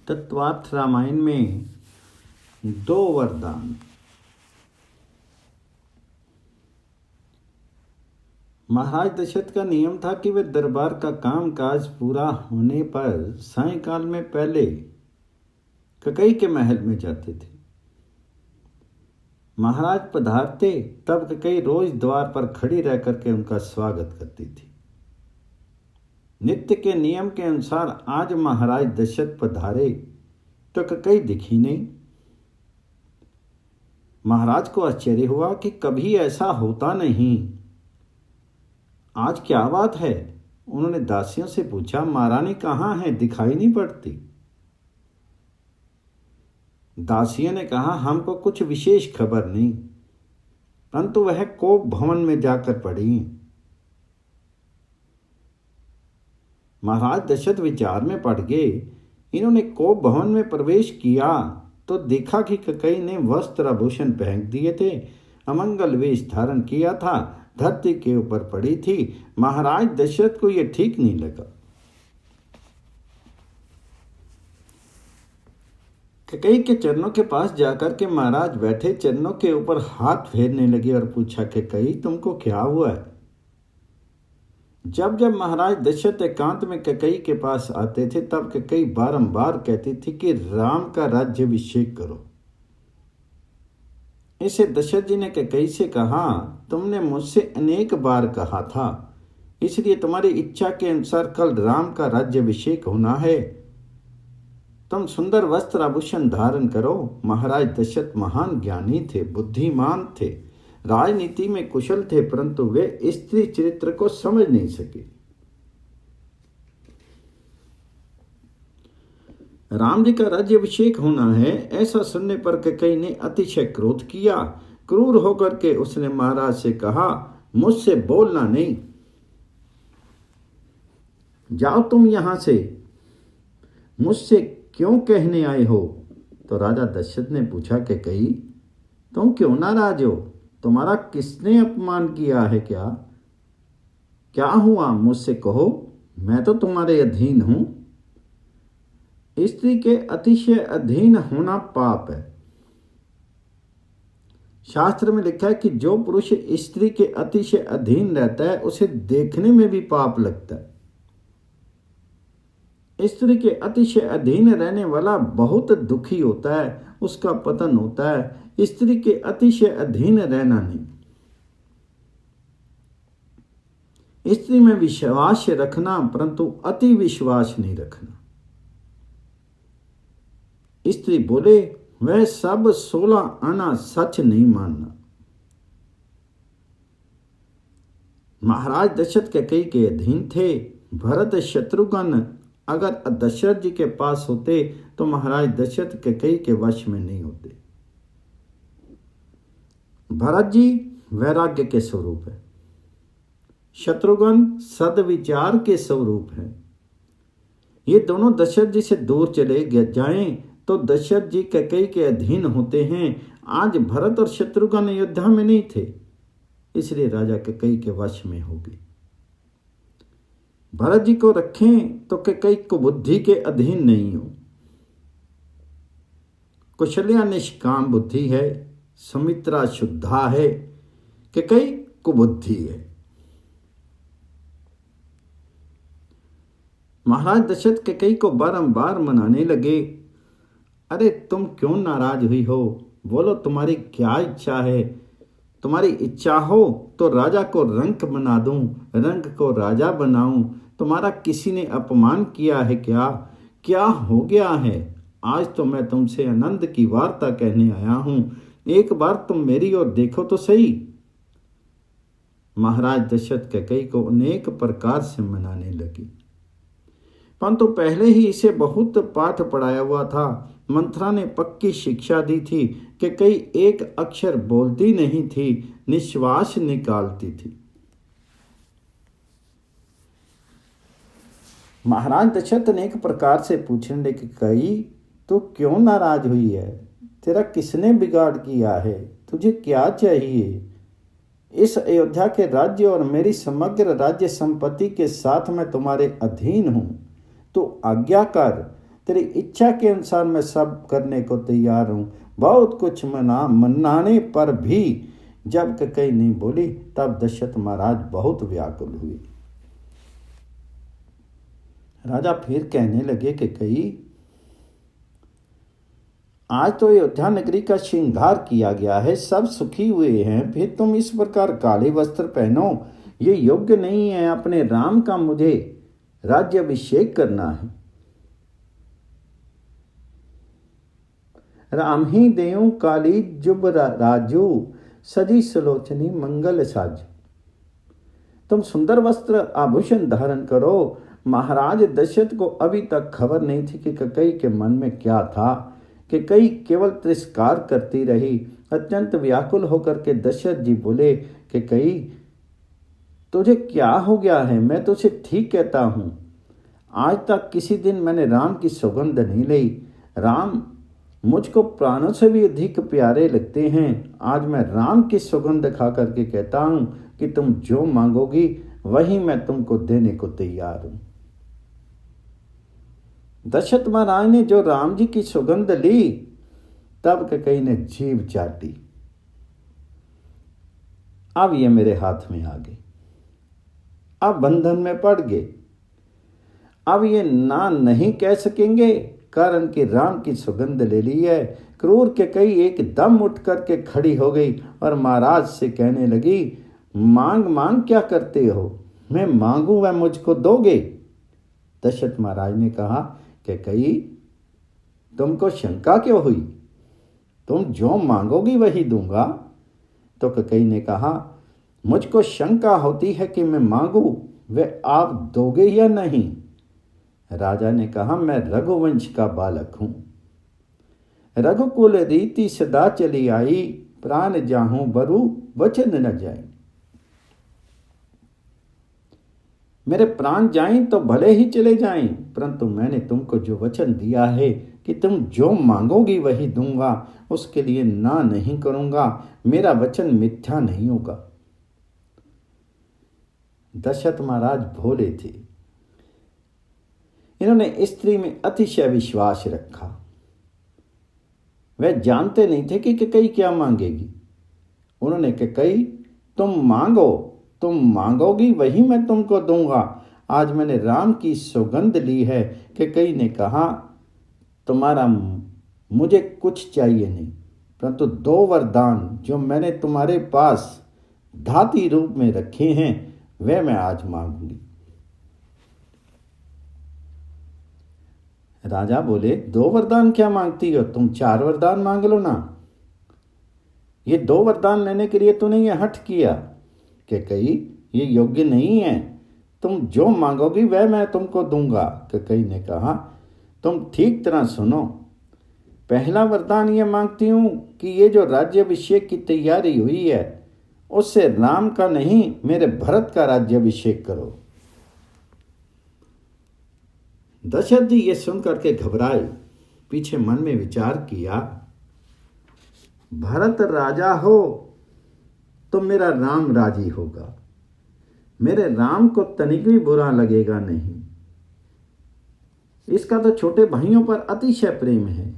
तत्वार्थ रामायण में 2 वरदान। महाराज दशरथ का नियम था कि वे दरबार का काम काज पूरा होने पर सायंकाल में पहले ककई के महल में जाते थे। महाराज पधारते तब ककई रोज द्वार पर खड़ी रह करके उनका स्वागत करती थी। नित्य के नियम के अनुसार आज महाराज दशरथ पधारे तो ककई दिखी नहीं। महाराज को आश्चर्य हुआ कि कभी ऐसा होता नहीं, आज क्या बात है। उन्होंने दासियों से पूछा, महारानी कहाँ है, दिखाई नहीं पड़ती। दासियों ने कहा, हमको कुछ विशेष खबर नहीं, परंतु वह कोप भवन में जाकर पड़ी। महाराज दशरथ विचार में पड़ गए। इन्होंने कोप भवन में प्रवेश किया तो देखा कि ककई ने वस्त्र आभूषण पहन दिए थे, अमंगल वेश धारण किया था, धरती के ऊपर पड़ी थी। महाराज दशरथ को यह ठीक नहीं लगा। ककई के चरणों के पास जाकर के महाराज बैठे चरणों के ऊपर हाथ फेरने लगे और पूछा, ककई तुमको क्या हुआ है। जब जब महाराज दशरथ एकांत में ककई के पास आते थे तब ककई बारंबार कहती थी कि राम का राज्याभिषेक करो। इसे दशरथ जी ने ककई से कहा, तुमने मुझसे अनेक बार कहा था, इसलिए तुम्हारी इच्छा के अनुसार कल राम का राज्याभिषेक होना है। तुम सुंदर वस्त्र आभूषण धारण करो। महाराज दशरथ महान ज्ञानी थे, बुद्धिमान थे, राजनीति में कुशल थे, परंतु वे स्त्री चरित्र को समझ नहीं सके। राम जी का राज्याभिषेक होना है, ऐसा सुनने पर ककई ने अतिशय क्रोध किया। क्रूर होकर के उसने महाराज से कहा, मुझसे बोलना नहीं, जाओ तुम यहां से, मुझसे क्यों कहने आए हो। तो राजा दशरथ ने पूछा, ककई तुम क्यों नाराज हो, तुम्हारा किसने अपमान किया है, क्या हुआ, मुझसे कहो, मैं तो तुम्हारे अधीन हूं। स्त्री के अतिशय अधीन होना पाप है। शास्त्र में लिखा है कि जो पुरुष स्त्री के अतिशय अधीन रहता है उसे देखने में भी पाप लगता है। स्त्री के अतिशय अधीन रहने वाला बहुत दुखी होता है, उसका पतन होता है। स्त्री के अतिशय अधीन रहना नहीं। स्त्री में विश्वास रखना, परंतु अति विश्वास नहीं रखना। स्त्री बोले वह सब 16 आना सच नहीं मानना। महाराज दशरथ ककई के अधीन थे। भरत शत्रुघ्न अगर दशरथ जी के पास होते तो महाराज दशरथ ककई के वश में नहीं होते। भरत जी वैराग्य के स्वरूप है, शत्रुघ्न सद्विचार के स्वरूप है। ये दोनों दशरथ जी से दूर चले जाएं तो दशरथ जी ककई के अधीन होते हैं। आज भरत और शत्रुघ्न अयोध्या में नहीं थे, इसलिए राजा ककई के वश में हो गए। भरत जी को रखें तो ककई कुबुद्धि के अधीन नहीं हो। कौशल्या निष्काम बुद्धि है, सुमित्रा शुद्धा है, ककई कुबुद्धि है। महाराज दशरथ ककई को बारंबार मनाने लगे, अरे तुम क्यों नाराज हुई हो, बोलो तुम्हारी क्या इच्छा है। तुम्हारी इच्छा हो तो राजा को रंक बना दूं, रंक को राजा बनाऊं। तुम्हारा किसी ने अपमान किया है, क्या हो गया है। आज तो मैं तुमसे आनंद की वार्ता कहने आया हूं, एक बार तुम मेरी ओर देखो तो सही। महाराज दशरथ ककई को अनेक प्रकार से मनाने लगी, परंतु पहले ही इसे बहुत पाठ पढ़ाया हुआ था। मंत्रा ने पक्की शिक्षा दी थी कि कई एक अक्षर बोलती नहीं थी, निश्वास निकालती थी। महाराज दशरथ अनेक प्रकार से पूछने लगे, कई तो क्यों नाराज हुई है, तेरा किसने बिगाड़ किया है, तुझे क्या चाहिए। इस अयोध्या के राज्य और मेरी समग्र राज्य संपत्ति के साथ मैं तुम्हारे अधीन हूं, तो आज्ञा कर, तेरी इच्छा के अनुसार मैं सब करने को तैयार हूँ। बहुत कुछ मनाने पर भी जब कैकेयी नहीं बोली, तब दशरथ महाराज बहुत व्याकुल हुए। राजा फिर कहने लगे कि कैकेयी, आज तो अयोध्या नगरी का श्रृंगार किया गया है, सब सुखी हुए हैं, फिर तुम इस प्रकार काले वस्त्र पहनो, ये योग्य नहीं है। अपने राम का मुझे राज्याभिषेक करना है। राम ही देऊं काली जुब राजू, सजी सुलोचनी मंगल साजू। तुम सुंदर वस्त्र आभूषण धारण करो। महाराज दशरथ को अभी तक खबर नहीं थी कि कैकेयी के मन में क्या था। कैकेयी केवल तिरस्कार करती रही। अत्यंत व्याकुल होकर के दशरथ जी बोले कि कैकेयी, तुझे क्या हो गया है? मैं तुझे ठीक कहता हूँ, आज तक किसी दिन मैंने राम की सौगंध नहीं ली। राम मुझको प्राणों से भी अधिक प्यारे लगते हैं। आज मैं राम की सौगंध खा करके कहता हूँ कि तुम जो मांगोगी वही मैं तुमको देने को तैयार हूँ। दशरथ महाराज ने जो राम जी की सौगंध ली, तब कैकेयी ने जीभ चाटी। अब ये मेरे हाथ में आ गए, अब बंधन में पड़ गए। अब ये ना नहीं कह सकेंगे, कारण कि राम की सौगंध ले ली है। क्रूर कैकेयी एकदम उठ करके खड़ी हो गई और महाराज से कहने लगी, मांग मांग क्या करते हो? मैं मांगू वह मुझको दोगे? दशरथ महाराज ने कहा, कैकेयी, तुमको शंका क्यों हुई? तुम जो मांगोगी वही दूंगा। तो कैकेयी ने कहा, मुझको शंका होती है कि मैं मांगू वे आप दोगे या नहीं। राजा ने कहा, मैं रघुवंश का बालक हूं, रघुकुल रीति सदा चली आई, प्राण जाहूं बरु वचन न जाए। मेरे प्राण जाएं तो भले ही चले जाएं, परंतु मैंने तुमको जो वचन दिया है कि तुम जो मांगोगी वही दूंगा, उसके लिए ना नहीं करूंगा। मेरा वचन मिथ्या नहीं होगा। दशरथ महाराज भोले थे। इन्होंने स्त्री में अतिशय विश्वास रखा। वह जानते नहीं थे कि कैकेयी क्या मांगेगी। उन्होंने कैकेयी, तुम मांगो, तुम मांगोगी वही मैं तुमको दूंगा। आज मैंने राम की सौगंध ली है। कैकेयी ने कहा, तुम्हारा मुझे कुछ चाहिए नहीं, परंतु दो वरदान जो मैंने तुम्हारे पास धाती रूप में रखे हैं वे मैं आज मांगूंगी। राजा बोले, दो वरदान क्या मांगती हो? तुम 4 वरदान मांग लो ना। ये 2 वरदान लेने के लिए तूने ये हठ किया। कैकेयी, ये योग्य नहीं है। तुम जो मांगोगी वह मैं तुमको दूंगा। कैकेयी ने कहा, तुम ठीक तरह सुनो। पहला वरदान ये मांगती हूं कि ये जो राज्याभिषेक की तैयारी हुई है उससे राम का नहीं, मेरे भरत का राज्याभिषेक करो। दशरथ जी ये सुन करके घबराए। पीछे मन में विचार किया, भरत राजा हो तो मेरा राम राजी होगा, मेरे राम को तनिक भी बुरा लगेगा नहीं। इसका तो छोटे भाइयों पर अतिशय प्रेम है।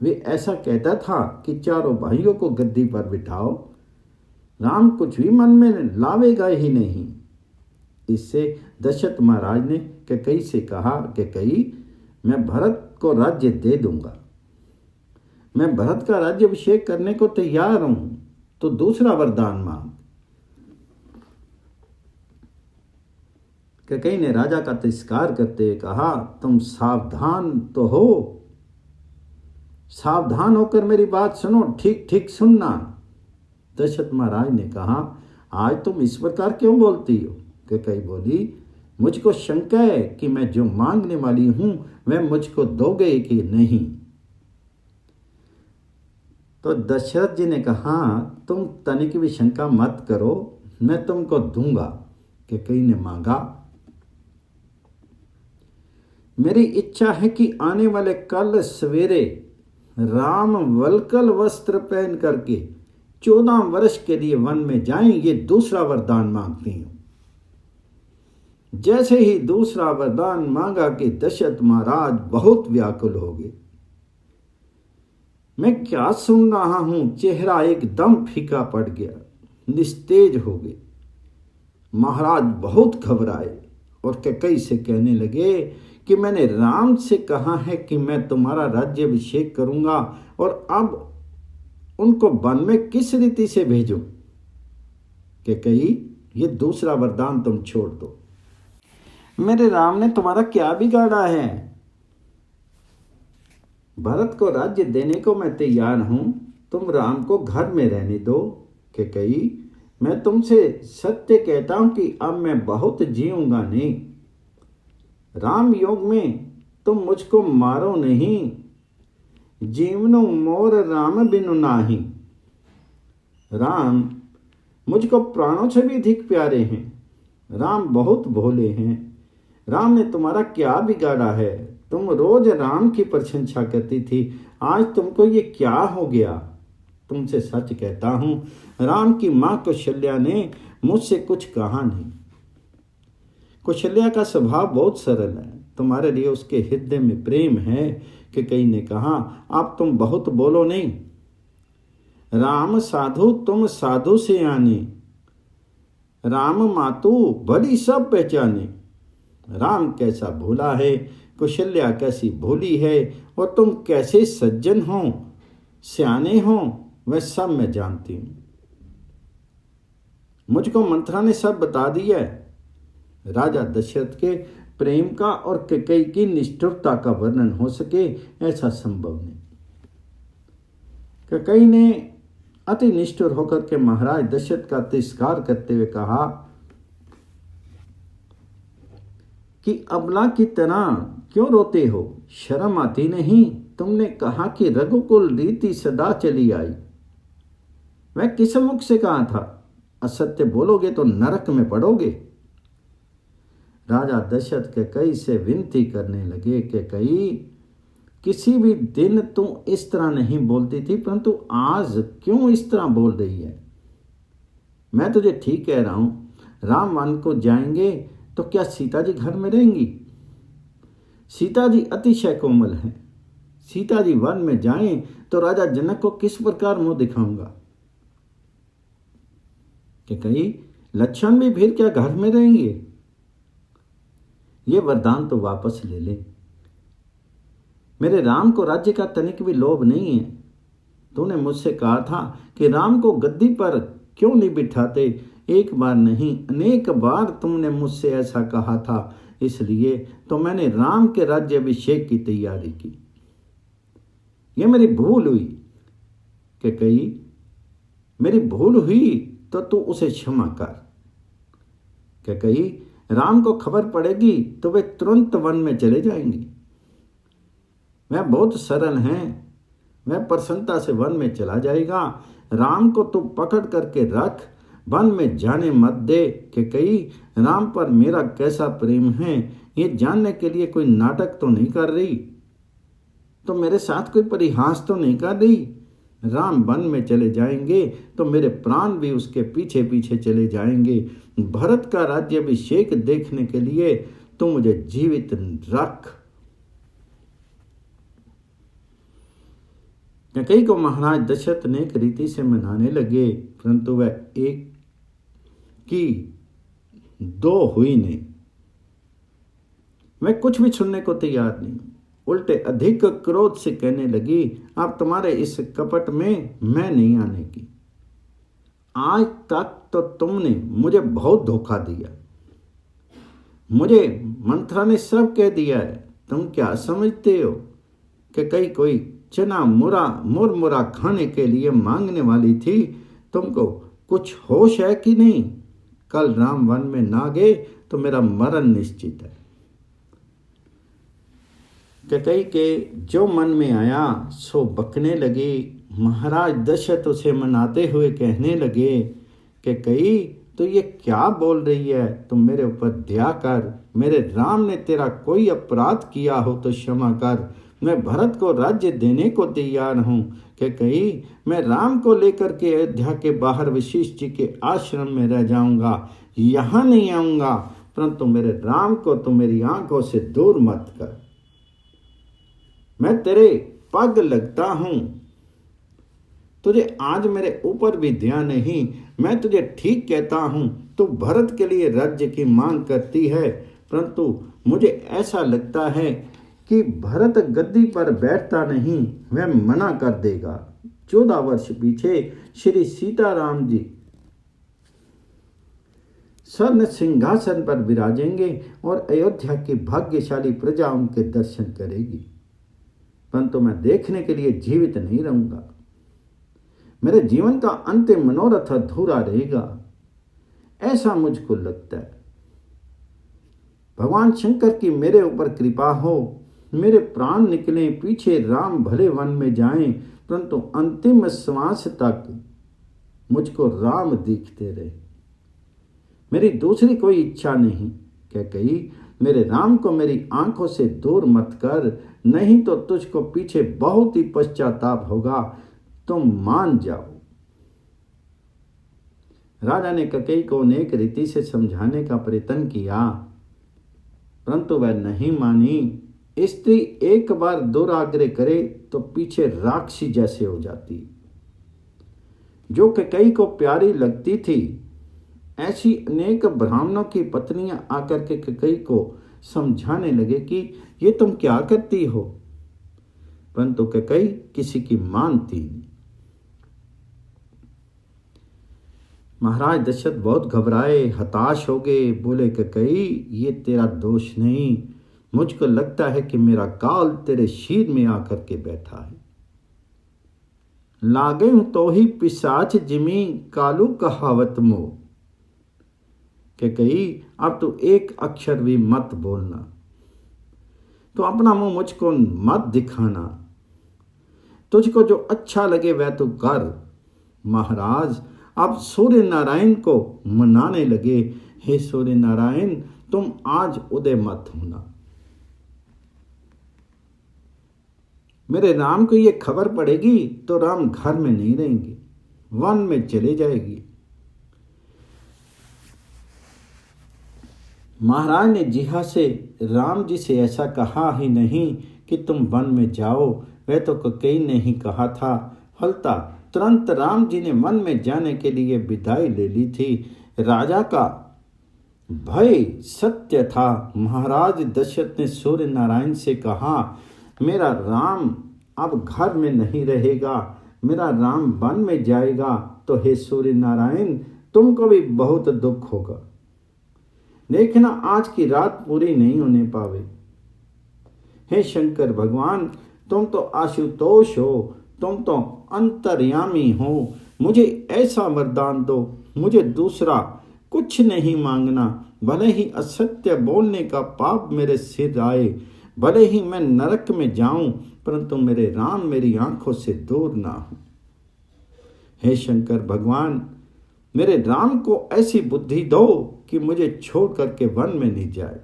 वे ऐसा कहता था कि चारों भाइयों को गद्दी पर बिठाओ, राम कुछ भी मन में लावेगा ही नहीं। इससे दशरथ महाराज ने कैकेयी से कहा, कैकेयी, मैं भरत को राज्य दे दूंगा, मैं भरत का राज्याभिषेक करने को तैयार हूं, तो दूसरा वरदान मांग। कैकेयी ने राजा का तिरस्कार करते हुए कहा, तुम सावधान तो हो, सावधान होकर मेरी बात सुनो, ठीक ठीक सुनना। दशरथ महाराज ने कहा, आज तुम इस प्रकार क्यों बोलती हो? कैकेयी बोली, मुझको शंका है कि मैं जो मांगने वाली हूं वह मुझको दोगे कि नहीं। तो दशरथ जी ने कहा, तुम तनिक भी शंका मत करो, मैं तुमको दूंगा। कैकेयी ने मांगा, मेरी इच्छा है कि आने वाले कल सवेरे राम वल्कल वस्त्र पहन करके 14 वर्ष के लिए वन में जाएं। ये दूसरा वरदान मांगती हूं। जैसे ही दूसरा वरदान मांगा कि दशरथ महाराज बहुत व्याकुल हो गए। मैं क्या सुन रहा हूं, चेहरा एकदम फीका पड़ गया, निस्तेज हो गए। महाराज बहुत घबराए और कैकेयी से कहने लगे कि मैंने राम से कहा है कि मैं तुम्हारा राज्याभिषेक करूंगा, और अब उनको वन में किस रीति से भेजूं? कैकेयी, ये दूसरा वरदान तुम छोड़ दो। मेरे राम ने तुम्हारा क्या बिगाड़ा है? भरत को राज्य देने को मैं तैयार हूं, तुम राम को घर में रहने दो। कैकेयी, मैं तुमसे सत्य कहता हूं कि अब मैं बहुत जीऊंगा नहीं। राम योग में तुम मुझको मारो नहीं, जीवनो मोर राम बिनु नाही। राम मुझको प्राणों से भी अधिक प्यारे हैं। राम बहुत भोले हैं। राम ने तुम्हारा क्या बिगाड़ा है? तुम रोज राम की प्रशंसा करती थी, आज तुमको ये क्या हो गया? तुमसे सच कहता हूं, राम की मां कौशल्या ने मुझसे कुछ कहा नहीं। कौशल्या का स्वभाव बहुत सरल है, तुम्हारे लिए उसके हृदय में प्रेम है। कि कई ने कहा, आप तुम बहुत बोलो नहीं। राम साधु तुम साधु से आने, राम मातु भली सब पहचाने। राम कैसा भोला है, कौशल्या कैसी भोली है, और तुम कैसे सज्जन हो, सियाने हो, वह सब मैं जानती हूं। मुझको मंत्रा ने सब बता दिया है। राजा दशरथ के प्रेम का और कैकेयी की निष्ठुरता का वर्णन हो सके ऐसा संभव नहीं। कैकेयी ने अति निष्ठुर होकर के महाराज दशरथ का तिरस्कार करते हुए कहा कि अबला की तरह क्यों रोते हो? शर्म आती नहीं? तुमने कहा कि रघुकुल रीति सदा चली आई। मैं किस मुख से कहा था? असत्य बोलोगे तो नरक में पड़ोगे। राजा दशरथ कैकेयी से विनती करने लगे, कैकेयी, किसी भी दिन तुम इस तरह नहीं बोलती थी, परंतु आज क्यों इस तरह बोल रही है? मैं तुझे ठीक कह रहा हूं, राम वन को जाएंगे तो क्या सीता जी घर में रहेंगी? सीता जी अतिशय कोमल हैं। सीता जी वन में जाएं तो राजा जनक को किस प्रकार मुंह दिखाऊंगा? कैकेयी, लक्ष्मण भी फिर क्या घर में रहेंगे? ये वरदान तो वापस ले ले। मेरे राम को राज्य का तनिक भी लोभ नहीं है। तूने मुझसे कहा था कि राम को गद्दी पर क्यों नहीं बिठाते। एक बार नहीं, अनेक बार तुमने मुझसे ऐसा कहा था, इसलिए तो मैंने राम के राज्याभिषेक की तैयारी की। यह मेरी भूल हुई। कैकेयी, मेरी भूल हुई तो तू उसे क्षमा कर। कैकेयी, राम को खबर पड़ेगी तो वे तुरंत वन में चले जाएंगे। वह बहुत सरल हैं, वह प्रसन्नता से वन में चला जाएगा। राम को तू पकड़ करके रख, वन में जाने मत दे। कैकेयी, राम पर मेरा कैसा प्रेम है ये जानने के लिए कोई नाटक तो नहीं कर रही? तो मेरे साथ कोई परिहास तो नहीं कर रही? राम वन में चले जाएंगे तो मेरे प्राण भी उसके पीछे पीछे चले जाएंगे। भरत का राज्याभिषेक देखने के लिए तू मुझे जीवित रख। कैकेयी को महाराज दशरथ ने एक रीति से मनाने लगे, परंतु वह एक की दो हुई नहीं। मैं कुछ भी सुनने को तैयार नहीं। उल्टे अधिक क्रोध से कहने लगी, अब तुम्हारे इस कपट में मैं नहीं आने की। आज तक तो तुमने मुझे बहुत धोखा दिया। मुझे मंत्रा ने सब कह दिया है। तुम क्या समझते हो कि कई कोई चना मुरमुरा खाने के लिए मांगने वाली थी? तुमको कुछ होश है कि नहीं? कल राम वन में ना गए तो मेरा मरण निश्चित है। कैकेयी के जो मन में आया सो बकने लगी। महाराज दशरथ उसे मनाते हुए कहने लगे, कैकेयी, तो ये क्या बोल रही है? तुम मेरे ऊपर दया कर। मेरे राम ने तेरा कोई अपराध किया हो तो क्षमा कर। मैं भरत को राज्य देने को तैयार हूँ। कैकेयी, मैं राम को लेकर के अयोध्या के बाहर वशिष्ठ जी के आश्रम में रह जाऊंगा, यहाँ नहीं आऊंगा। परंतु मेरे राम को तो मेरी आंखों से दूर मत कर। मैं तेरे पग लगता हूं, तुझे आज मेरे ऊपर भी ध्यान नहीं। मैं तुझे ठीक कहता हूं, तू भरत के लिए राज्य की मांग करती है, परंतु मुझे ऐसा लगता है कि भरत गद्दी पर बैठता नहीं, वह मना कर देगा। 14 वर्ष पीछे श्री सीताराम जी स्वर्ण सिंहासन पर विराजेंगे और अयोध्या की भाग्यशाली प्रजा उनके दर्शन करेगी, परंतु मैं देखने के लिए जीवित नहीं रहूंगा। मेरे जीवन का अंतिम मनोरथ अधूरा रहेगा, ऐसा मुझको लगता है। भगवान शंकर की मेरे ऊपर कृपा हो, मेरे प्राण निकले पीछे, राम भले वन में जाएं, परंतु अंतिम श्वास तक मुझको राम दिखते रहे। मेरी दूसरी कोई इच्छा नहीं। कैकेयी, मेरे राम को मेरी आंखों से दूर मत कर, नहीं तो तुझको पीछे बहुत ही पश्चाताप होगा। तुम मान जाओ। राजा ने कैकेयी को अनेक रीति से समझाने का प्रयत्न किया, परंतु वह नहीं मानी। स्त्री एक बार दुराग्रह करे तो पीछे राक्षसी जैसे हो जाती। जो कैकेयी को प्यारी लगती थी, ऐसी अनेक ब्राह्मणों की पत्नियां आकर के कैकेयी को समझाने लगे कि ये तुम क्या करती हो, परंतु कैकेयी किसी की मानती नहीं। महाराज दशरथ बहुत घबराए, हताश हो गए। बोले, कैकेयी, ये तेरा दोष नहीं, मुझको लगता है कि मेरा काल तेरे शीर में आकर के बैठा है। लागे हूं तो ही पिशाच जिमी, कालू कहावत मोह। कैकेयी, अब तू एक अक्षर भी मत बोलना, तो अपना मुंह मुझको मत दिखाना। तुझको जो अच्छा लगे वह तू कर। महाराज अब सूर्य नारायण को मनाने लगे। हे सूर्य नारायण, तुम आज उदय मत होना। मेरे राम को ये खबर पड़ेगी तो राम घर में नहीं रहेंगे, वन में चले जाएगी। महाराज ने जिहा से राम जी से ऐसा कहा ही नहीं कि तुम वन में जाओ, वह तो कैकेयी ने ही कहा था। फलता तुरंत राम जी ने वन में जाने के लिए विदाई ले ली थी। राजा का भय सत्य था। महाराज दशरथ ने सूर्य नारायण से कहा, मेरा राम अब घर में नहीं रहेगा, मेरा राम वन में जाएगा, तो हे सूर्य नारायण, तुमको भी बहुत दुख होगा। देखना आज की रात पूरी नहीं होने पावे। हे शंकर भगवान, तुम तो आशुतोष हो, तुम तो अंतर्यामी हो। मुझे ऐसा वरदान दो, मुझे दूसरा कुछ नहीं मांगना। भले ही असत्य बोलने का पाप मेरे सिर आए, भले ही मैं नरक में जाऊं, परंतु मेरे राम मेरी आंखों से दूर ना हो। हे शंकर भगवान, मेरे राम को ऐसी बुद्धि दो कि मुझे छोड़ करके वन में नहीं जाए।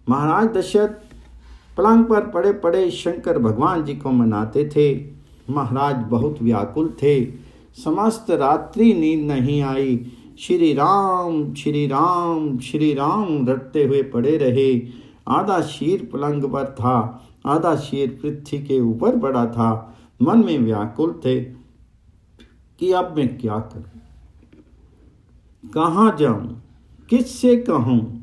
महाराज दशरथ पलंग पर पड़े पड़े शंकर भगवान जी को मनाते थे। महाराज बहुत व्याकुल थे। समस्त रात्रि नींद नहीं आई। श्री राम श्री राम श्री राम रटते हुए पड़े रहे। आधा शीर पलंग पर था, आधा शीर पृथ्वी के ऊपर पड़ा था। मन में व्याकुल थे कि अब मैं क्या करूं, कहाँ जाऊं, किससे कहूं।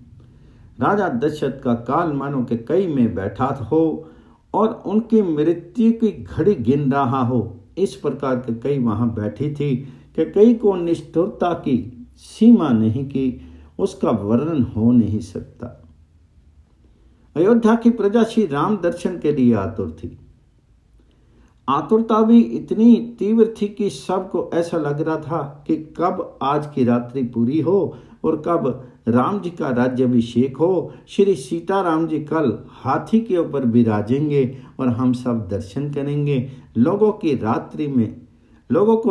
राजा दशरथ का काल मानो के कई में बैठा हो और उनकी मृत्यु की घड़ी गिन रहा हो, इस प्रकार के कई वहां बैठी थी कि कई को निष्ठुरता की सीमा नहीं की, उसका वर्णन हो नहीं सकता। अयोध्या की प्रजा श्री राम दर्शन के लिए आतुर थी। आतुरता भी इतनी तीव्र थी कि सबको ऐसा लग रहा था कि कब आज की रात्रि पूरी हो और कब राम जी का राज्याभिषेक हो। श्री सीताराम जी कल हाथी के ऊपर विराजेंगे और हम सब दर्शन करेंगे। लोगों को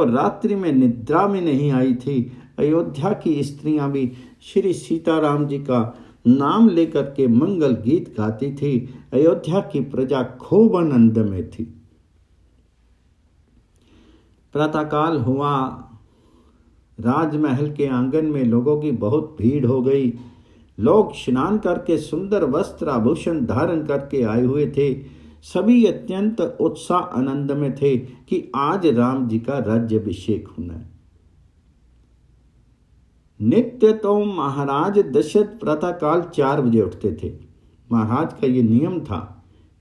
रात्रि में निद्रा में नहीं आई थी। अयोध्या की स्त्रियां भी श्री सीताराम जी का नाम लेकर के मंगल गीत गाती थी। अयोध्या की प्रजा खूब आनंद में थी। प्रातःकाल हुआ। राजमहल के आंगन में लोगों की बहुत भीड़ हो गई। लोग स्नान करके सुंदर वस्त्र आभूषण धारण करके आए हुए थे। सभी अत्यंत उत्साह आनंद में थे कि आज राम जी का राज्याभिषेक होना है। नित्य तो महाराज दशरथ प्रातःकाल 4 बजे उठते थे। महाराज का ये नियम था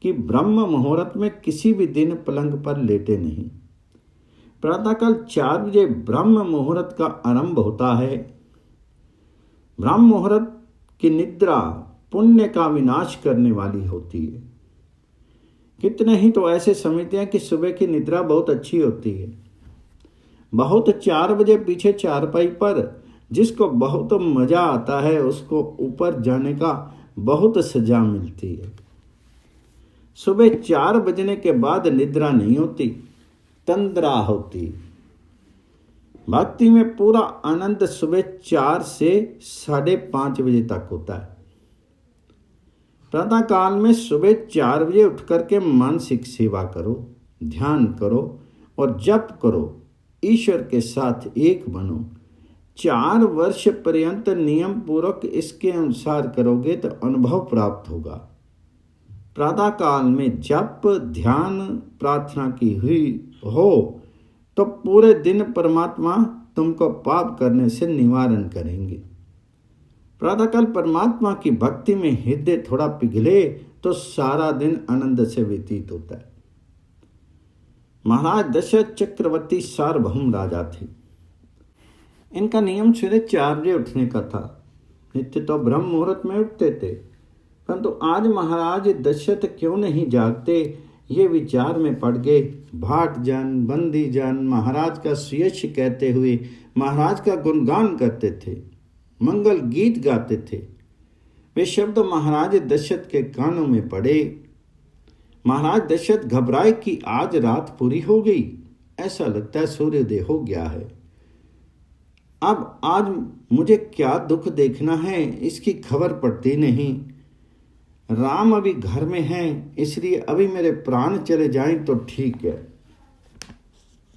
कि ब्रह्म मुहूर्त में किसी भी दिन पलंग पर लेटे नहीं। प्रातःकाल 4 बजे ब्रह्म मुहूर्त का आरंभ होता है। ब्रह्म मुहूर्त की निद्रा पुण्य का विनाश करने वाली होती है। कितने ही तो ऐसे समझते हैं कि सुबह की निद्रा बहुत अच्छी होती है। बहुत 4 बजे पीछे चारपाई पर जिसको बहुत मजा आता है उसको ऊपर जाने का बहुत सजा मिलती है। सुबह 4 बजने के बाद निद्रा नहीं होती, तंद्रा होती। भक्ति में पूरा आनंद सुबह 4 से 5:30 बजे तक होता है। प्रातः काल में सुबह 4 बजे उठ करके मानसिक सेवा करो, ध्यान करो और जप करो, ईश्वर के साथ एक बनो। 4 वर्ष पर्यंत नियम पूर्वक इसके अनुसार करोगे तो अनुभव प्राप्त होगा। प्रातः काल में जप, ध्यान, प्रार्थना की हुई हो तो पूरे दिन परमात्मा तुमको पाप करने से निवारण करेंगे। प्रातःकाल परमात्मा की भक्ति में हृदय थोड़ा पिघले तो सारा दिन आनंद से व्यतीत होता है। महाराज दशरथ चक्रवर्ती सार्वभौम राजा थे। इनका नियम सवेरे 4 बजे उठने का था। नित्य तो ब्रह्म मुहूर्त में उठते थे, परंतु आज महाराज दशरथ क्यों नहीं जागते, ये विचार में पड़ गए। भाट जन, बंदी जन महाराज का सुयश कहते हुए महाराज का गुणगान करते थे, मंगल गीत गाते थे। वे शब्द महाराज दशरथ के कानों में पड़े। महाराज दशरथ घबराए कि आज रात पूरी हो गई, ऐसा लगता है सूर्योदय हो गया है। अब आज मुझे क्या दुख देखना है, इसकी खबर पड़ती नहीं। राम अभी घर में हैं, इसलिए अभी मेरे प्राण चले जाएं तो ठीक है।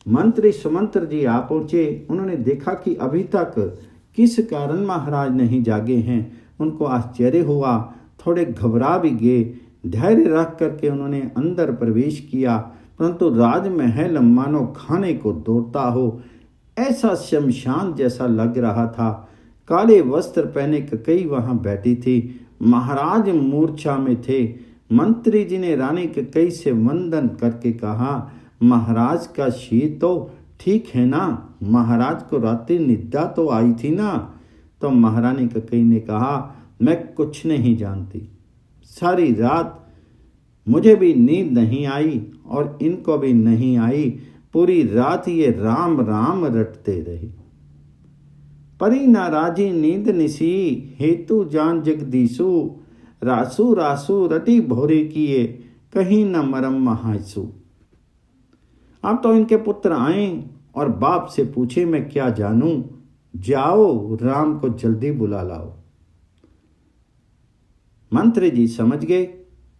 मंत्री सुमंत्र जी आ पहुंचे। उन्होंने देखा कि अभी तक किस कारण महाराज नहीं जागे हैं। उनको आश्चर्य हुआ, थोड़े घबरा भी गए। धैर्य रख करके उन्होंने अंदर प्रवेश किया, परंतु राजमहल मानो खाने को दौड़ता हो, ऐसा शमशान जैसा लग रहा था। काले वस्त्र पहने कई वहां बैठी थी। महाराज मूर्छा में थे। मंत्री जी ने रानी कई से वंदन करके कहा, महाराज का शीत तो ठीक है ना, महाराज को रात्रि निद्रा तो आई थी ना। तो महारानी कई ने कहा, मैं कुछ नहीं जानती, सारी रात मुझे भी नींद नहीं आई और इनको भी नहीं आई। पूरी रात ये राम राम रटते रहे। परी ना राजी नींद निसी, हेतु जान जगदीसु। रासु रासु रटी भोरे किए, कहीं न मरम महासु। अब तो इनके पुत्र आए और बाप से पूछे, मैं क्या जानूं, जाओ राम को जल्दी बुला लाओ। मंत्री जी समझ गए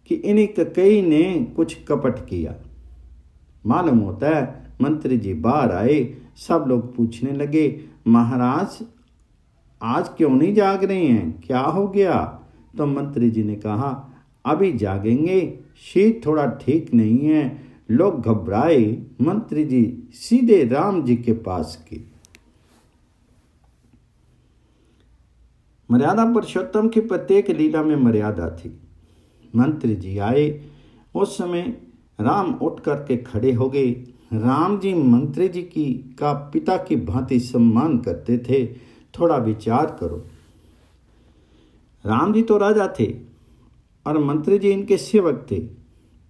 कि इन्हीं कई ने कुछ कपट किया। मालूम होता है मंत्री जी बाहर आए। सब लोग पूछने लगे, महाराज आज क्यों नहीं जाग रहे हैं, क्या हो गया? तो मंत्री जी ने कहा, अभी जागेंगे, शीत थोड़ा ठीक नहीं है। लोग घबराए। मंत्री जी सीधे राम जी के पास गए। मर्यादा पुरुषोत्तम की प्रत्येक लीला में मर्यादा थी। मंत्री जी आए, उस समय राम उठ करके खड़े हो गए। राम जी मंत्री जी का पिता की भांति सम्मान करते थे। थोड़ा विचार करो, राम जी तो राजा थे और मंत्री जी इनके सेवक थे,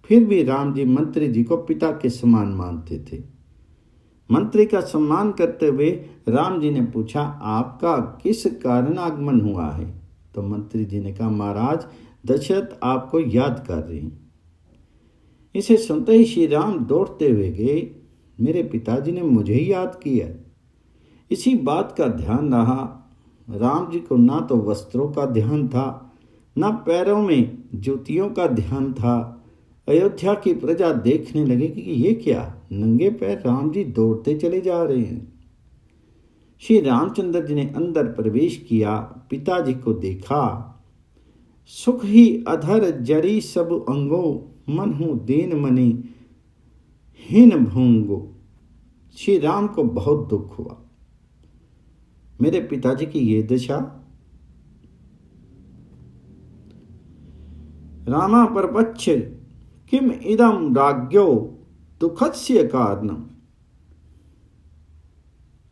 फिर भी राम जी मंत्री जी को पिता के समान मानते थे। मंत्री का सम्मान करते हुए राम जी ने पूछा, आपका किस कारण आगमन हुआ है? तो मंत्री जी ने कहा, महाराज दशरथ आपको याद कर रहे हैं। इसे सुनते ही श्री राम दौड़ते हुए गए, मेरे पिताजी ने मुझे ही याद किया। इसी बात का ध्यान रहा। राम जी को ना तो वस्त्रों का ध्यान था, ना पैरों में जूतियों का ध्यान था। अयोध्या की प्रजा देखने लगी कि ये क्या, नंगे पैर राम जी दौड़ते चले जा रहे हैं। श्री रामचंद्र जी ने अंदर प्रवेश किया, पिताजी को देखा। सुख ही अधर जरी सब अंगो, मन हूं दीन मनी हीन भूंगो। श्री राम को बहुत दुख हुआ, मेरे पिताजी की ये दशा। रामा परपच्छ किम इदम राज्ञो दुखस्य कारणम।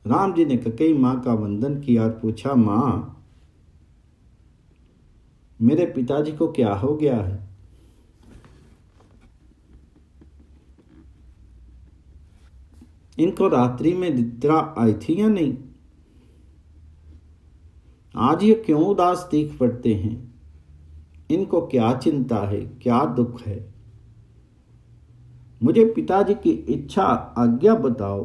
राम जी ने कैकेयी मां का वंदन किया और पूछा, मां मेरे पिताजी को क्या हो गया है? इनको रात्रि में निद्रा आई थी या नहीं? आज ये क्यों उदास दिख पड़ते हैं? इनको क्या चिंता है, क्या दुख है? मुझे पिताजी की इच्छा आज्ञा बताओ।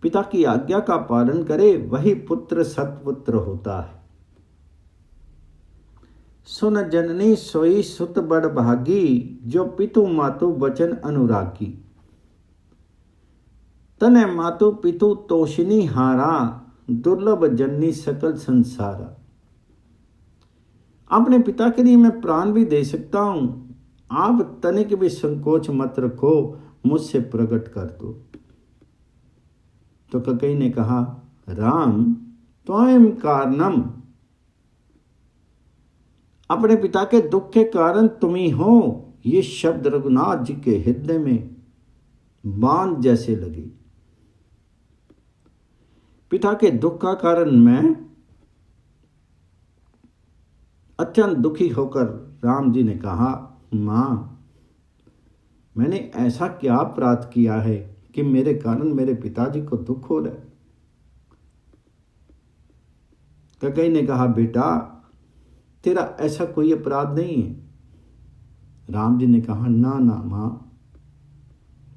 पिता की आज्ञा का पालन करे वही पुत्र सत्पुत्र होता है। सुन जननी सोई सुत बड़ भागी, जो पितु मातु वचन अनुरागी। तने मातु पितु तोषिनी हारा, दुर्लभ जननी सकल संसारा। अपने पिता के लिए मैं प्राण भी दे सकता हूं, आप तनिक भी संकोच मत रखो, मुझसे प्रकट कर दो। तो कैकेयी ने कहा, राम त्वं कारणम, अपने पिता के दुख के कारण तुम ही हो। ये शब्द रघुनाथ जी के हृदय में बाण जैसे लगे। पिता के दुख का कारण मैं। अत्यंत दुखी होकर राम जी ने कहा, मां मैंने ऐसा क्या अपराध किया है कि मेरे कारण मेरे पिताजी को दुख हो रहा है? कैकेयी ने कहा, बेटा तेरा ऐसा कोई अपराध नहीं है। राम जी ने कहा, ना ना मां,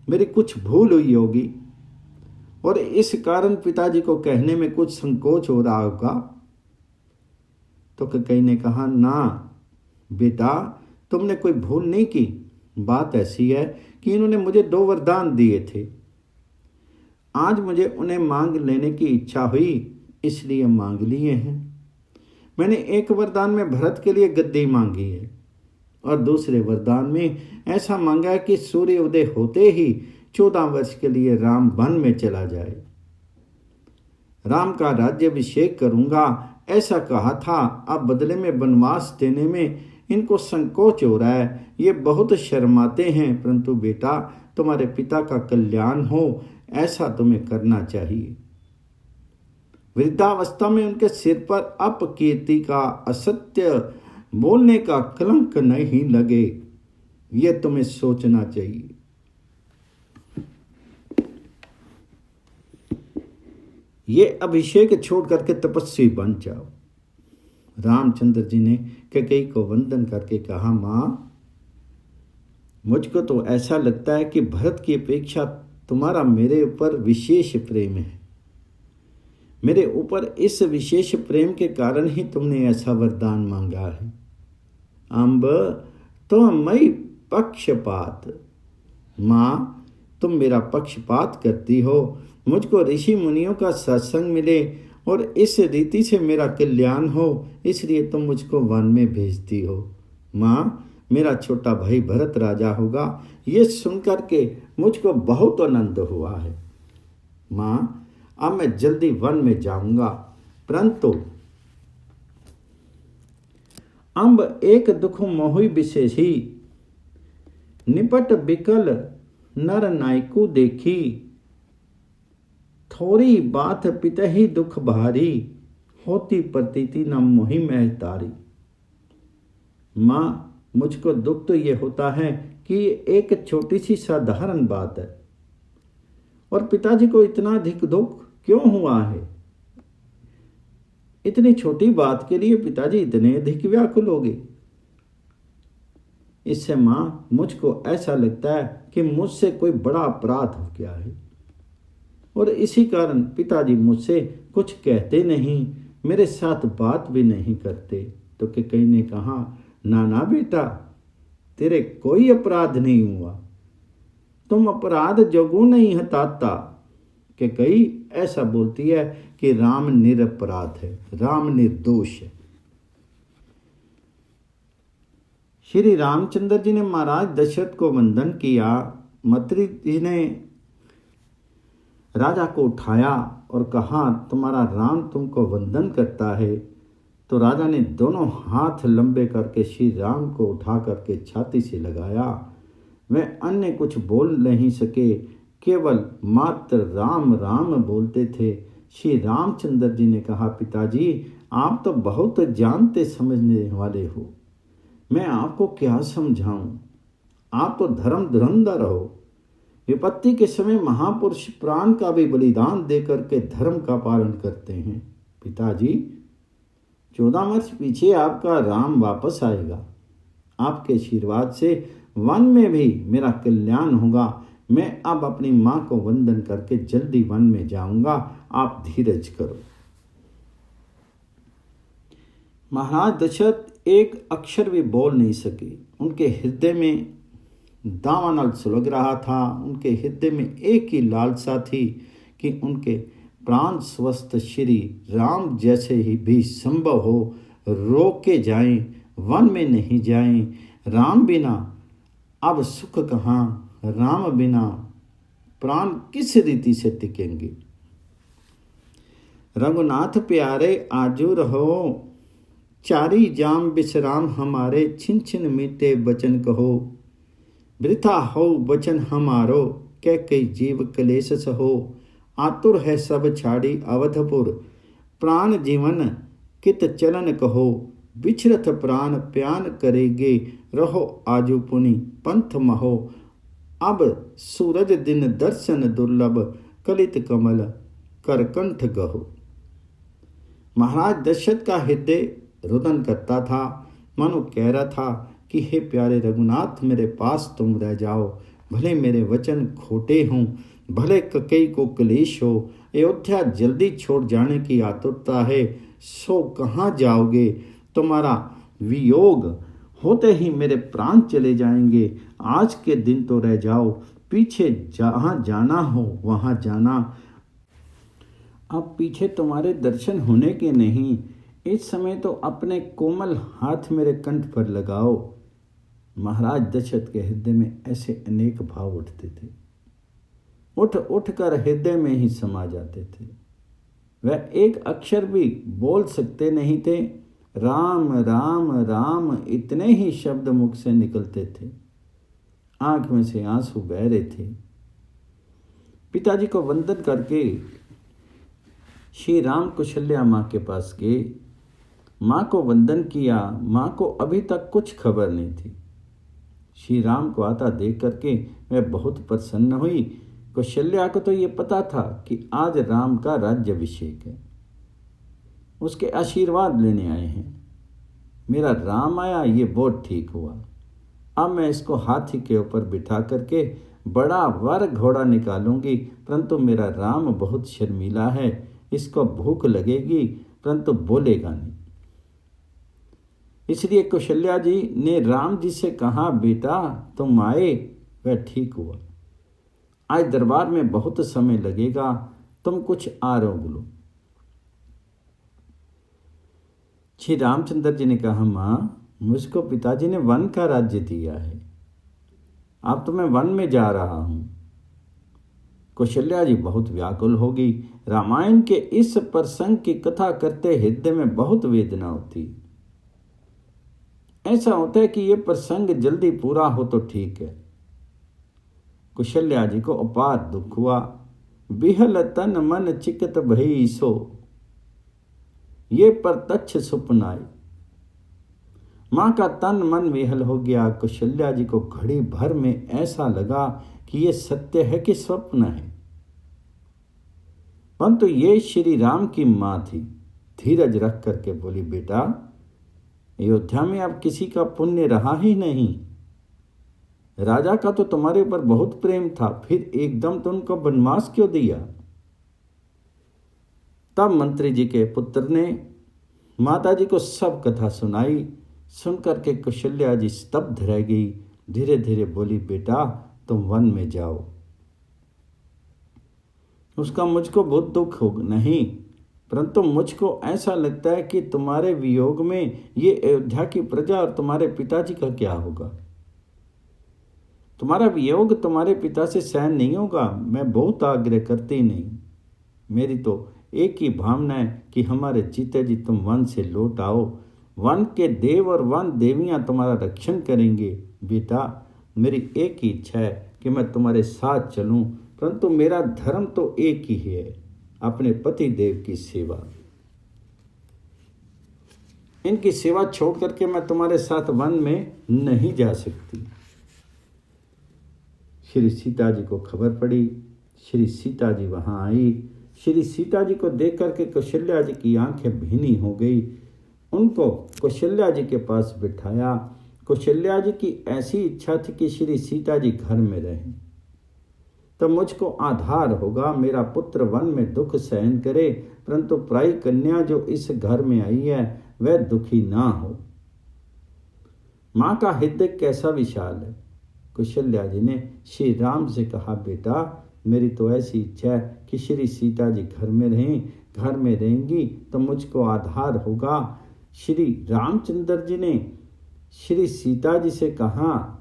मेरी कुछ भूल हुई होगी और इस कारण पिताजी को कहने में कुछ संकोच हो रहा होगा। तो कैकेयी ने कहा, ना बेटा तुमने कोई भूल नहीं की। बात ऐसी है कि इन्होंने मुझे 2 वरदान दिए थे। आज मुझे उन्हें मांग लेने की इच्छा हुई, इसलिए मांग लिए हैं। मैंने एक वरदान में भरत के लिए गद्दी मांगी है और दूसरे वरदान में ऐसा मांगा है कि सूर्य उदय होते ही 14 वर्ष के लिए राम वन में चला जाए। राम का राज्याभिषेक करूंगा ऐसा कहा था। अब बदले में वनवास देने में इनको संकोच हो रहा है, ये बहुत शर्माते हैं। परंतु बेटा तुम्हारे पिता का कल्याण हो ऐसा तुम्हें करना चाहिए। वृद्धावस्था में उनके सिर पर अपकीर्ति का, असत्य बोलने का कलंक नहीं लगे, यह तुम्हें सोचना चाहिए। ये अभिषेक छोड़ करके तपस्वी बन जाओ। रामचंद्र जी ने कैकेयी को वंदन करके कहा, मां मुझको तो ऐसा लगता है कि भरत की अपेक्षा तुम्हारा मेरे ऊपर विशेष प्रेम है। मेरे ऊपर इस विशेष प्रेम के कारण ही तुमने ऐसा वरदान मांगा है। अम्ब तो मई पक्षपात, मां तुम मेरा पक्षपात करती हो। मुझको ऋषि मुनियों का सत्संग मिले और इस रीति से मेरा कल्याण हो, इसलिए तुम मुझको वन में भेजती हो। मां मेरा छोटा भाई भरत राजा होगा, ये सुनकर के मुझको बहुत आनंद हुआ है। मां अब मैं जल्दी वन में जाऊंगा, परंतु अम्ब एक दुख मोहि विशेषी, निपट बिकल नर नायकु देखी। थोड़ी बात पितहि दुख भारी, होती प्रतीति न मोहि महतारी। मां मुझको दुख तो ये होता है कि एक छोटी सी साधारण बात है और पिताजी को इतना अधिक दुख क्यों हुआ है? इतनी छोटी बात के लिए पिताजी इतने अधिक व्याकुल हो गए। इससे मां मुझको ऐसा लगता है कि मुझसे कोई बड़ा अपराध हो गया है और इसी कारण पिताजी मुझसे कुछ कहते नहीं, मेरे साथ बात भी नहीं करते। तो कैकेयी ने कहा, ना बेटा तेरे कोई अपराध नहीं हुआ, तुम अपराध जोगु नहीं हटाता, कि कई ऐसा बोलती है कि राम निरपराध है, राम निर्दोष है। श्री रामचंद्र जी ने महाराज दशरथ को वंदन किया। मंत्री जी ने राजा को उठाया और कहा, तुम्हारा राम तुमको वंदन करता है। तो राजा ने दोनों हाथ लंबे करके श्री राम को उठा करके छाती से लगाया। वे अन्य कुछ बोल नहीं सके, केवल मात्र राम राम बोलते थे। श्री रामचंद्र जी ने कहा, पिताजी आप तो बहुत जानते समझने वाले हो, मैं आपको क्या समझाऊं। आप तो धर्म धुरंधर हो। विपत्ति के समय महापुरुष प्राण का भी बलिदान देकर के धर्म का पालन करते हैं। पिताजी 14 वर्ष पीछे आपका राम वापस आएगा। आपके आशीर्वाद से वन में भी मेरा कल्याण होगा। मैं अब अपनी माँ को वंदन करके जल्दी वन में जाऊंगा, आप धीरज करो। महाराज दशरथ एक अक्षर भी बोल नहीं सके। उनके हृदय में दावानल सुलग रहा था। उनके हृदय में एक ही लालसा थी कि उनके प्राण स्वस्थ श्री राम जैसे ही भी संभव हो रोके जाएं, वन में नहीं जाएं। राम बिना अब सुख कहाँ, राम बिना प्राण किस रीति से टिकेंगे। रघुनाथ प्यारे आजू रहो, चारी जाम विश्राम हमारे, छिन छिन मीठे बचन कहो। वृथा हो बचन हमारो, कह कई जीव कलेश सहो। आतुर है सब छाड़ी अवधपुर, प्राण जीवन कित चलन कहो। बिछरत प्राण प्यान करेगे, रहो आजू पुनि पंथ महो। अब सूरज दिन दर्शन दुर्लभ, कलित कमल कर कंठ गहो। महाराज दशरथ का हृदय रुदन करता था, मानो कह रहा था कि हे प्यारे रघुनाथ, मेरे पास तुम रह जाओ। भले मेरे वचन खोटे हों, भले ककई को क्लेश हो, अयोध्या जल्दी छोड़ जाने की आतुरता है, सो कहाँ जाओगे। तुम्हारा वियोग होते ही मेरे प्राण चले जाएंगे। आज के दिन तो रह जाओ, पीछे जहाँ जाना हो वहाँ जाना। अब पीछे तुम्हारे दर्शन होने के नहीं, इस समय तो अपने कोमल हाथ मेरे कंठ पर लगाओ। महाराज दशरथ के हृदय में ऐसे अनेक भाव उठते थे, उठ उठ कर हृदय में ही समा जाते थे। वह एक अक्षर भी बोल सकते नहीं थे। राम राम राम इतने ही शब्द मुख से निकलते थे, आंख में से आंसू बह रहे थे। पिताजी को वंदन करके श्री राम कौशल्या माँ के पास गए। माँ को वंदन किया। माँ को अभी तक कुछ खबर नहीं थी। श्री राम को आता देख करके वह बहुत प्रसन्न हुई। कौशल्या को तो ये पता था कि आज राम का राज्याभिषेक है, उसके आशीर्वाद लेने आए हैं। मेरा राम आया, ये बहुत ठीक हुआ। अब मैं इसको हाथी के ऊपर बिठा करके बड़ा वर घोड़ा निकालूंगी, परंतु मेरा राम बहुत शर्मीला है, इसको भूख लगेगी परंतु बोलेगा नहीं। इसलिए कौशल्या जी ने राम जी से कहा, बेटा तुम आए वह ठीक हुआ, आज दरबार में बहुत समय लगेगा, तुम कुछ आरोग लो। श्री रामचंद्र जी ने कहा, माँ मुझको पिताजी ने वन का राज्य दिया है, अब तो मैं वन में जा रहा हूं। कौशल्या जी बहुत व्याकुल हो गई। रामायण के इस प्रसंग की कथा करते हृदय में बहुत वेदना होती। ऐसा होता है कि यह प्रसंग जल्दी पूरा हो तो ठीक है। कौशल्या जी को अपार दुख हुआ। बिहल तन मन चिकत भई सो, ये प्रत्यक्ष सुपनाए। माँ का तन मन विहल हो गया। कौशल्या जी को घड़ी भर में ऐसा लगा कि ये सत्य है कि स्वप्न है, परंतु ये श्री राम की माँ थी। धीरज रख करके बोली, बेटा अयोध्या में अब किसी का पुण्य रहा ही नहीं। राजा का तो तुम्हारे ऊपर बहुत प्रेम था, फिर एकदम तो उनको वनवास क्यों दिया। तब मंत्री जी के पुत्र ने माता जी को सब कथा सुनाई। सुनकर के कौशल्या जी स्तब्ध रह गई। धीरे धीरे बोली, बेटा तुम वन में जाओ। उसका मुझको बहुत दुख हो नहीं, परंतु मुझको ऐसा लगता है कि तुम्हारे वियोग में ये अयोध्या की प्रजा और तुम्हारे पिताजी का क्या होगा। तुम्हारा वियोग तुम्हारे पिता से सहन नहीं होगा। मैं बहुत आग्रह करती नहीं, मेरी तो एक ही भावना है कि हमारे जीते जी तुम वन से लौट आओ। वन के देव और वन देवियां तुम्हारा रक्षण करेंगे। बेटा, मेरी एक ही इच्छा है कि मैं तुम्हारे साथ चलूं, परंतु मेरा धर्म तो एक ही है, अपने पति देव की सेवा। इनकी सेवा छोड़ करके मैं तुम्हारे साथ वन में नहीं जा सकती। श्री सीता जी को खबर पड़ी। श्री सीता जी वहां आई। श्री सीता जी को देख करके कौशल्या जी की आंखें भीनी हो गई। उनको कौशल्या जी के पास बिठाया। कौशल्या जी की ऐसी इच्छा थी कि श्री सीता जी घर में रहें, तो मुझको आधार होगा, मेरा पुत्र वन में दुख सहन करे, परंतु पराई कन्या जो इस घर में आई है वह दुखी ना हो। माँ का हृदय कैसा विशाल है। कौशल्या जी ने श्री राम से कहा, बेटा, मेरी तो ऐसी इच्छा है कि श्री सीता जी घर में रहें, घर में रहेंगी तो मुझको आधार होगा। श्री रामचंद्र जी ने श्री सीता जी से कहा,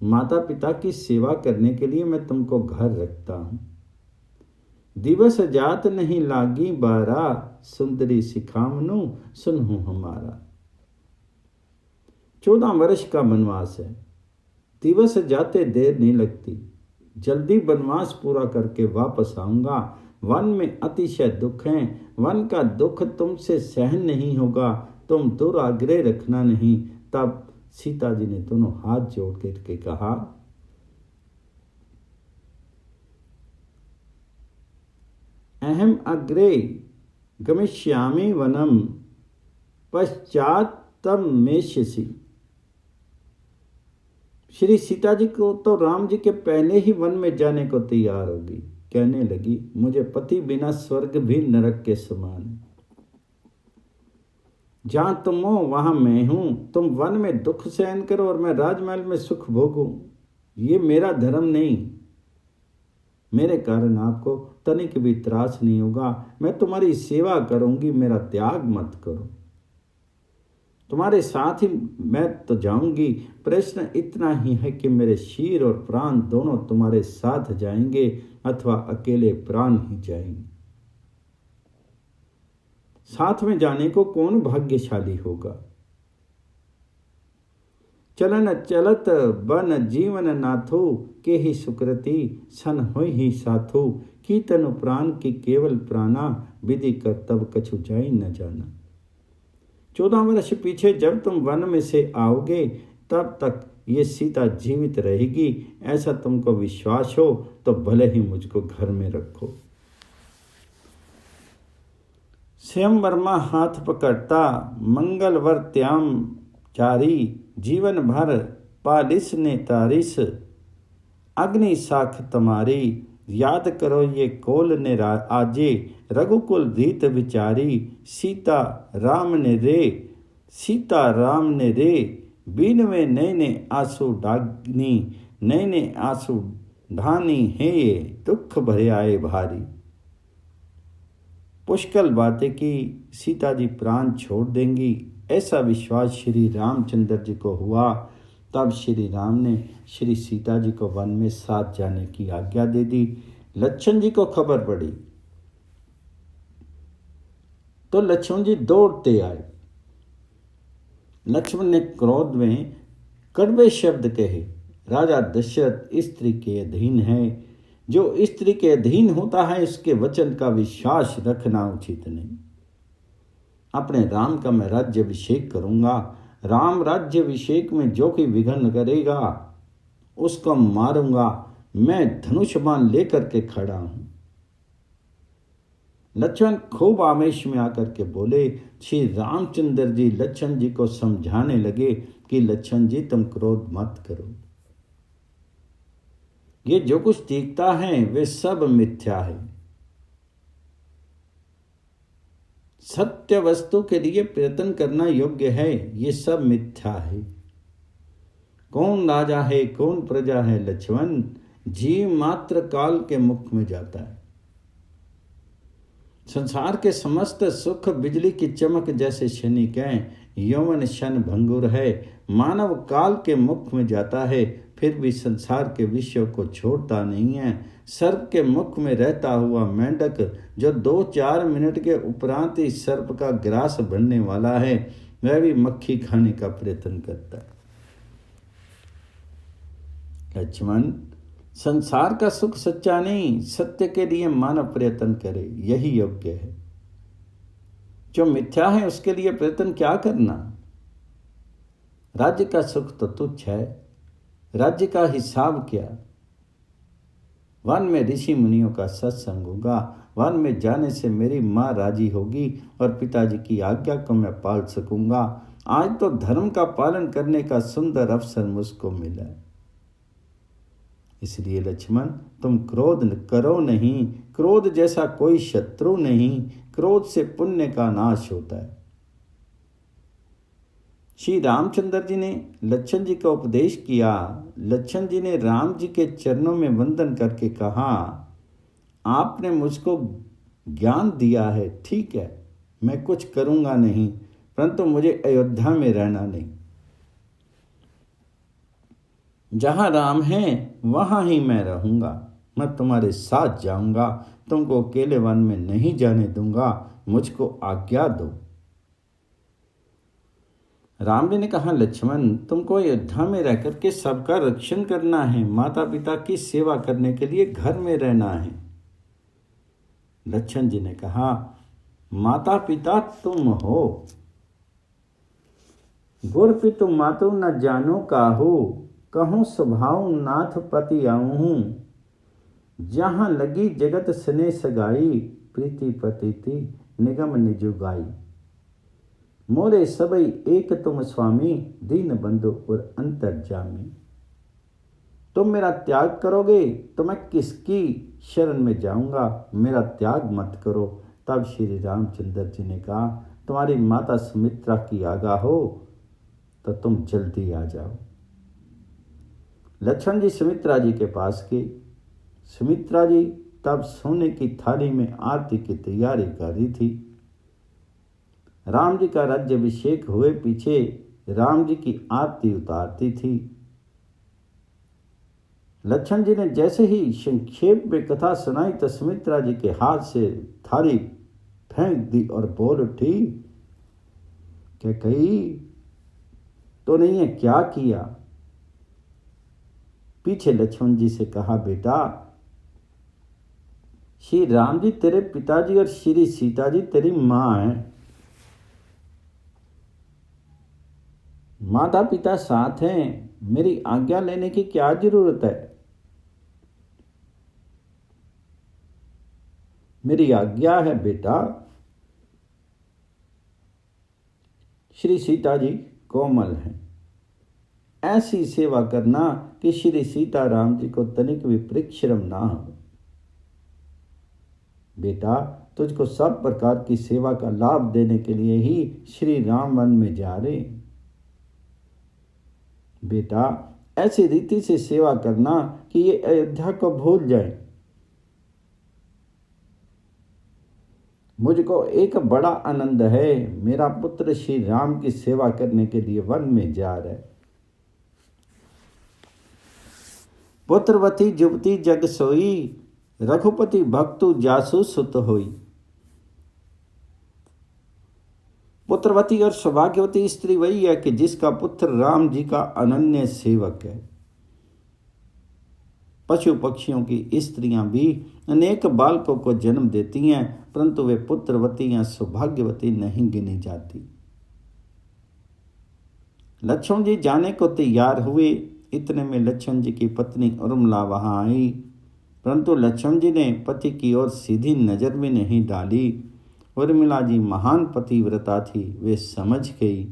माता पिता की सेवा करने के लिए मैं तुमको घर रखता हूं। दिवस जात नहीं लागी बारा, सुंदरी सिखामनु सुनहु हमारा। 14 वर्ष का वनवास है। दिवस जाते देर नहीं लगती, जल्दी वनवास पूरा करके वापस आऊंगा। वन में अतिशय दुख है, वन का दुख तुमसे सहन नहीं होगा, तुम दुराग्रह रखना नहीं। तब सीता जी ने दोनों हाथ जोड़ करके कहा, अहम अग्रे गमिष्यामि वनम पश्चात तम मेष्यसि। श्री सीता जी को तो राम जी के पहले ही वन में जाने को तैयार होगी। कहने लगी, मुझे पति बिना स्वर्ग भी नरक के समान है। जहां तुम हो वहां मैं हूं। तुम वन में दुख सहन करो और मैं राजमहल में सुख भोगूं, ये मेरा धर्म नहीं। मेरे कारण आपको तनिक भी त्रास नहीं होगा। मैं तुम्हारी सेवा करूंगी, मेरा त्याग मत करो। तुम्हारे साथ ही मैं तो जाऊंगी। प्रश्न इतना ही है कि मेरे शीर और प्राण दोनों तुम्हारे साथ जाएंगे अथवा अकेले प्राण ही जाएंगे। साथ में जाने को कौन भाग्यशाली होगा। चलन चलत बन जीवन नाथो, के ही सुकृति सन होई ही साथो। की तनु प्राण की केवल प्राणा, विधि कर तब कछु जाई न जाना। 14 वर्ष पीछे जब तुम वन में से आओगे तब तक ये सीता जीवित रहेगी, ऐसा तुमको विश्वास हो तो भले ही मुझको घर में रखो। स्वयं वर्मा हाथ पकड़ता, मंगलवर त्याम चारी। जीवन भर पालिस ने तारिस, अग्नि साख तुम्हारी। याद करो ये कोल ने आजे, रघुकुल रीत विचारी। सीता राम ने रे, सीता राम ने रे, बीनवे नए ने आंसू डागनी। नए ने आंसू ढानी है ये, दुख भरे आए भारी। पुष्कल बातें की, सीता जी प्राण छोड़ देंगी, ऐसा विश्वास श्री रामचंद्र जी को हुआ। तब श्री राम ने श्री सीता जी को वन में साथ जाने की आज्ञा दे दी। लक्ष्मण जी को खबर पड़ी तो लक्ष्मण जी दौड़ते आए। लक्ष्मण ने क्रोध में कड़वे शब्द कहे, राजा दशरथ स्त्री के अधीन है। जो स्त्री के अधीन होता है उसके वचन का विश्वास रखना उचित नहीं। अपने राम का मैं राज्याभिषेक करूंगा। राम राज्याभिषेक में जो कोई विघ्न करेगा उसको मारूंगा। मैं धनुष बाण लेकर के खड़ा हूं। लक्ष्मण खूब आवेश में आकर के बोले। श्री रामचंद्र जी लक्ष्मण जी को समझाने लगे कि लक्ष्मण जी तुम क्रोध मत करो। ये जो कुछ दिखता है वे सब मिथ्या है। सत्य वस्तु के लिए प्रयत्न करना योग्य है, ये सब मिथ्या है। कौन राजा है कौन प्रजा है लक्ष्मण, जीव मात्र काल के मुख में जाता है। संसार के समस्त सुख बिजली की चमक जैसे क्षणिक हैं। यौवन क्षण भंगुर है, मानव काल के मुख में जाता है, फिर भी संसार के विषयों को छोड़ता नहीं है। सर्प के मुख में रहता हुआ मेंढक जो 2-4 मिनट के उपरांत ही सर्प का ग्रास बनने वाला है, वह भी मक्खी खाने का प्रयत्न करता है। लक्ष्मण, संसार का सुख सच्चा नहीं, सत्य के लिए मानव प्रयत्न करे, यही योग्य है। जो मिथ्या है उसके लिए प्रयत्न क्या करना। राज्य का सुख तो तुच्छ है, राज्य का हिसाब क्या। वन में ऋषि मुनियों का सत्संग होगा, वन में जाने से मेरी माँ राजी होगी और पिताजी की आज्ञा को मैं पाल सकूंगा। आज तो धर्म का पालन करने का सुंदर अवसर मुझको मिला है। इसलिए लक्ष्मण, तुम क्रोध करो नहीं। क्रोध जैसा कोई शत्रु नहीं, क्रोध से पुण्य का नाश होता है। श्री रामचंद्र जी ने लक्ष्मण जी का उपदेश किया। लक्ष्मण जी ने राम जी के चरणों में वंदन करके कहा, आपने मुझको ज्ञान दिया है, ठीक है, मैं कुछ करूंगा नहीं, परंतु मुझे अयोध्या में रहना नहीं। जहां राम है वहां ही मैं रहूंगा। मैं तुम्हारे साथ जाऊंगा, तुमको अकेले वन में नहीं जाने दूंगा, मुझको आज्ञा दो। राम जी ने कहा, लक्ष्मण, तुमको अयोध्या में रहकर के सबका रक्षण करना है, माता पिता की सेवा करने के लिए घर में रहना है। लक्ष्मण जी ने कहा, माता पिता तुम हो, गुर पितु मातु न जानो काहू, कहूँ स्वभाव नाथ पति आऊँ हूँ। जहाँ लगी जगत स्ने सगाई, प्रीति पतिति निगम निजुगाई। मोरे सबई एक तुम स्वामी, दीन बंधु और अंतर्जामी। तुम मेरा त्याग करोगे तो मैं किसकी शरण में जाऊंगा, मेरा त्याग मत करो। तब श्री रामचंद्र जी ने कहा, तुम्हारी माता सुमित्रा की आज्ञा हो तो तुम जल्दी आ जाओ। लक्ष्मण जी सुमित्रा जी के पास गए। सुमित्रा जी तब सोने की थाली में आरती की तैयारी कर रही थी। राम जी का राज्याभिषेक हुए पीछे राम जी की आरती उतारती थी। लक्ष्मण जी ने जैसे ही संक्षेप में कथा सुनाई तो सुमित्रा जी के हाथ से थाली फेंक दी और बोल उठी, क्या कही तो नहीं है, क्या किया। पीछे लक्ष्मण जी से कहा, बेटा, श्री राम जी तेरे पिताजी और श्री सीता जी तेरी मां हैं। माता पिता साथ हैं, मेरी आज्ञा लेने की क्या जरूरत है। मेरी आज्ञा है बेटा। श्री सीता जी कोमल हैं, ऐसी सेवा करना कि श्री सीता राम जी को तनिक भी परिश्रम ना हो। बेटा, तुझको सब प्रकार की सेवा का लाभ देने के लिए ही श्री राम वन में जा रहे। बेटा, ऐसी रीति से सेवा करना कि ये अयोध्या को भूल जाए। मुझको एक बड़ा आनंद है, मेरा पुत्र श्री राम की सेवा करने के लिए वन में जा रहा है। पुत्रवती युवती जग सोई, रघुपति भक्तु जासु सुत होई। पुत्रवती और सौभाग्यवती स्त्री वही है कि जिसका पुत्र राम जी का अनन्य सेवक है। पशु पक्षियों की स्त्रियां भी अनेक बालकों को जन्म देती हैं, परंतु वे पुत्रवती या सौभाग्यवती नहीं गिनी जाती। लक्ष्मण जी जाने को तैयार हुए। इतने में लक्ष्मण जी की पत्नी उर्मिला वहां आई, परंतु लक्ष्मण जी ने पति की ओर सीधी नजर भी नहीं डाली। उर्मिला जी महान पतिव्रता थी, वे समझ गई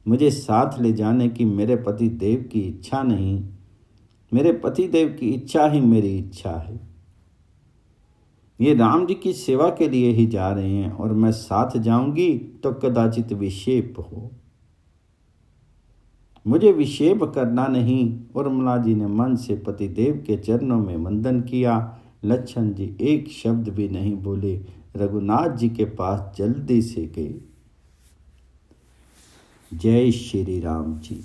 मुझे साथ ले जाने की मेरे पति देव की इच्छा नहीं, मेरे पति देव की इच्छा ही मेरी इच्छा है। ये राम जी की सेवा के लिए ही जा रहे हैं और मैं साथ जाऊंगी तो कदाचित विक्षेप हो, मुझे विक्षेप करना नहीं। उर्मिला जी ने मन से पतिदेव के चरणों में वंदन किया। लक्ष्मण जी एक शब्द भी नहीं बोले। रघुनाथ जी के पास जल्दी से गए। जय श्री राम जी।